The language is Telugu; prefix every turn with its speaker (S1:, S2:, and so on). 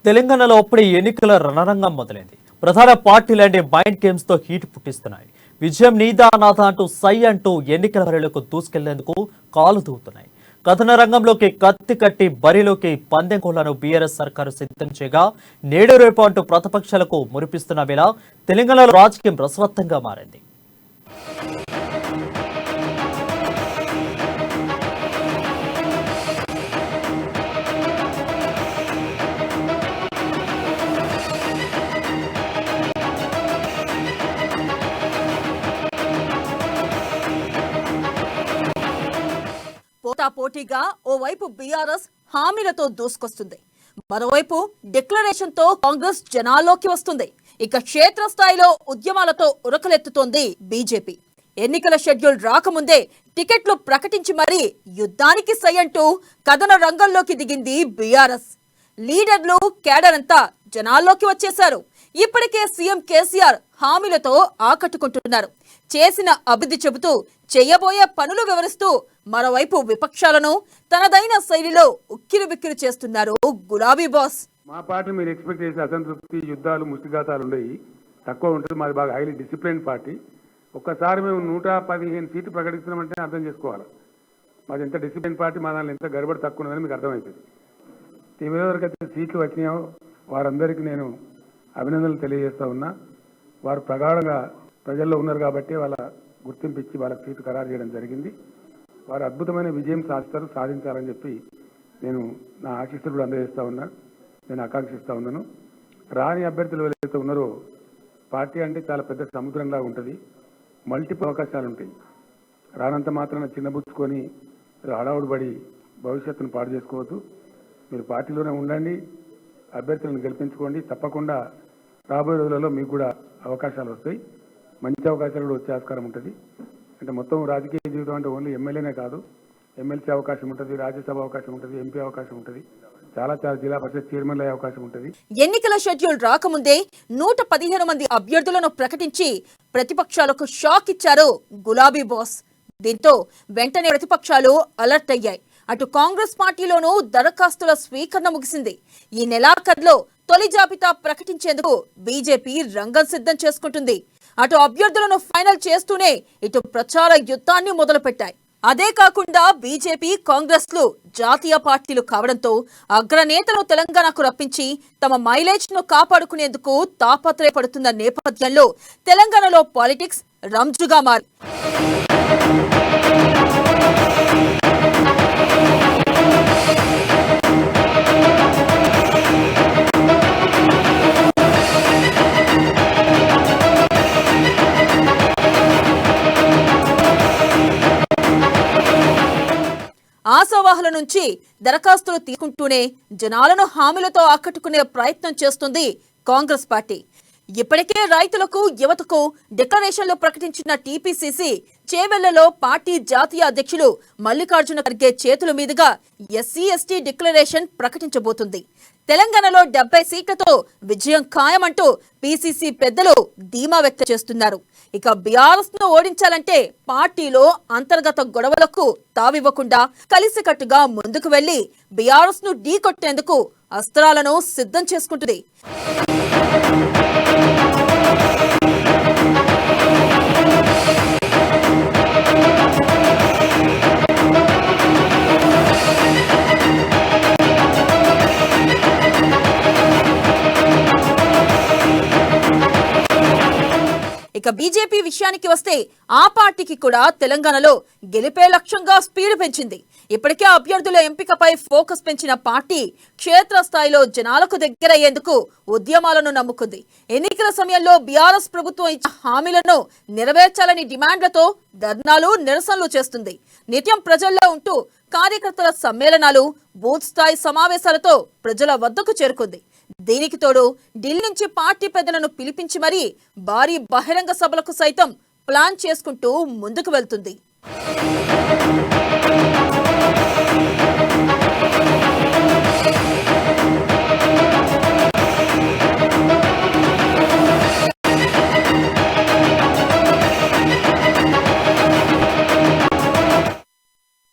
S1: తెలంగాణలో అప్పుడే ఎన్నికల రణరంగం మొదలైంది. ప్రధాన పార్టీలన్నీ మైండ్ గేమ్స్ తో హీట్ పుట్టిస్తున్నాయి. విజయం నీదా నాథ అంటూ సై అంటూ ఎన్నికల బరిలోకి దూసుకెళ్లేందుకు కాలు దూవుతున్నాయి. కథన రంగంలోకి కత్తి కట్టి బరిలోకి పందెం కోళ్లను బీఆర్ఎస్ సర్కారు సిద్ధం చేయగా నేడు రేపు అంటూ ప్రతిపక్షాలకు మురిపిస్తున్న వేళ తెలంగాణలో రాజకీయం రసవత్తంగా మారింది.
S2: పోటాపోటీగా ఓవైపు బీఆర్ఎస్ హామీలతో దూసుకొస్తుంది, మరోవైపు డిక్లరేషన్ తో కాంగ్రెస్ జనాల్లోకి వస్తుంది. ఇక క్షేత్రస్థాయిలో ఉద్యమాలతో ఉరకలెత్తుతోంది బీజేపీ. ఎన్నికల షెడ్యూల్ రాకముందే టికెట్లు ప్రకటించి మరీ యుద్ధానికి సై అంటూ కథన రంగంలోకి దిగింది బీఆర్ఎస్. లీడర్లు కేడర్ అంతా జనాల్లోకి వచ్చేశారు. ఇప్పటికే సీఎం కేసీఆర్ హామీలతో ఆకట్టుకుంటున్నారు. చేసిన అభివృద్ధి చెబుతూ చేయబోయే పనులు వివరిస్తూ మరోవైపు విపక్షాలను తనదైన శైలిలో ఉక్కిరిబిక్కిరి చేస్తున్నారు గులాబీ బాస్.
S3: మా పార్టీ మీరు ఎక్స్పెక్ట్ చేసే అసంతృప్తి, యుద్ధాలు, ముష్టిఘాతాలు ఉండేవి తక్కువ ఉంటుంది. మాది బాగా హైలీ డిసిప్లిన్ పార్టీ. ఒక్కసారి మేము 115 సీట్లు ప్రకటిస్తున్నామంటే అర్థం చేసుకోవాలి మాది ఎంత డిసిప్లిన్ పార్టీ, మా దానిలో ఎంత గడబడి తక్కువ ఉన్నదని మీకు అర్థమవుతుంది. ఎవరెవరికైతే సీట్లు వచ్చినాయో వారందరికీ నేను అభినందనలు తెలియజేస్తూ ఉన్నా. వారు ప్రగాఢంగా ప్రజల్లో ఉన్నారు కాబట్టి వాళ్ళ గుర్తింపు ఇచ్చి వాళ్ళకి సీటు ఖరారు చేయడం జరిగింది. వారు అద్భుతమైన విజయం సాధించాలని చెప్పి నేను నా ఆశీస్సులు కూడా అందజేస్తూ ఉన్నా. నేను ఆకాంక్షిస్తూ ఉన్నాను. రాని అభ్యర్థులు ఎవరైతే ఉన్నారో, పార్టీ అంటే చాలా పెద్ద సముద్రంలాగా ఉంటుంది. మల్టిపుల్ అవకాశాలు ఉంటాయి. రానంత మాత్రాన చిన్నబుచ్చుకొని హడావుడి పడి భవిష్యత్తును పాడు చేసుకోవద్దు. మీరు పార్టీలోనే ఉండండి, అభ్యర్థులను గెలిపించుకోండి. తప్పకుండా రాబోయే రోజులలో మీకు కూడా అవకాశాలు వస్తాయి. మంచి అవకాశాలు కూడా వచ్చే ఆస్కారం ఉంటుంది. అంటే మొత్తం రాజకీయ జీవితం అంటే ఓన్లీ ఎమ్మెల్యేనే కాదు, ఎమ్మెల్సీ అవకాశం ఉంటుంది, రాజ్యసభ అవకాశం ఉంటుంది, ఎంపీ అవకాశం ఉంటుంది, చాలా జిల్లా పరిషత్ చైర్మన్ అయ్యే అవకాశం ఉంటుంది.
S2: ఎన్నికల షెడ్యూల్ రాకముందే 115 మంది అభ్యర్థులను ప్రకటించి ప్రతిపక్షాలకు షాక్ ఇచ్చారు గులాబీ బాస్. దీంతో వెంటనే ప్రతిపక్షాలు అలర్ట్ అయ్యాయి. అటు కాంగ్రెస్ పార్టీలోనూ దరఖాస్తుల స్వీకరణ ముగిసింది. ఈ నెలాఖరులో తొలి జాబితా ప్రకటించేందుకు బీజేపీ రంగం సిద్ధం చేసుకుంటుంది. అటు అభ్యర్థులను ఫైనల్ చేస్తూనే ఇటు ప్రచార యుద్ధాన్ని మొదలుపెట్టాయి. అదే కాకుండా బీజేపీ, కాంగ్రెస్ లు జాతీయ పార్టీలు కావడంతో అగ్రనేతలను తెలంగాణకు రప్పించి తమ మైలేజ్ ను కాపాడుకునేందుకు తాపత్రయపడుతున్న నేపథ్యంలో తెలంగాణలో పాలిటిక్స్ రంజుగా మారి ఆశావాహుల నుంచి దరఖాస్తులు తీసుకుంటూనే జనాలను హామీలతో ఆకట్టుకునే ప్రయత్నం చేస్తుంది కాంగ్రెస్ పార్టీ. ఇప్పటికే రైతులకు, యువతకు డిక్లరేషన్లు ప్రకటించిన టీపీసీసీ చేవెళ్లలో పార్టీ జాతీయ అధ్యక్షులు మల్లికార్జున ఖర్గే చేతుల మీదుగా ఎస్సీ ఎస్టీ డిక్లరేషన్ ప్రకటించబోతుంది. తెలంగాణలో 70 సీట్లతో విజయం ఖాయమంటూ పీసీసీ పెద్దలు ధీమా వ్యక్తం చేస్తున్నారు. ఇక బీఆర్ఎస్ ను ఓడించాలంటే పార్టీలో అంతర్గత గొడవలకు తావివ్వకుండా కలిసికట్టుగా ముందుకు వెళ్లి బీఆర్ఎస్ ను ఢీకొట్టేందుకు అస్త్రాలను సిద్ధం చేసుకుంటుంది. ఇక బీజేపీ విషయానికి వస్తే ఆ పార్టీకి కూడా తెలంగాణలో గెలిపే లక్ష్యంగా స్పీడ్ పెంచింది. ఇప్పటికే అభ్యర్థుల ఎంపికపై ఫోకస్ పెంచిన పార్టీ క్షేత్రస్థాయిలో జనాలకు దగ్గరయ్యేందుకు ఉద్యమాలను నమ్ముకుంది. ఎన్నికల సమయంలో బీఆర్ఎస్ ప్రభుత్వం ఇచ్చిన హామీలను నెరవేర్చాలని డిమాండ్లతో ధర్నాలు, నిరసనలు చేస్తుంది. నిత్యం ప్రజల్లో ఉంటూ కార్యకర్తల సమ్మేళనాలు, బూత్ స్థాయి సమావేశాలతో ప్రజల వద్దకు చేరుకుంది. దీనికి తోడు ఢిల్లీ నుంచి పార్టీ పెద్దలను పిలిపించి మరీ భారీ బహిరంగ సభలకు సైతం ప్లాన్ చేసుకుంటూ ముందుకు వెళ్తుంది.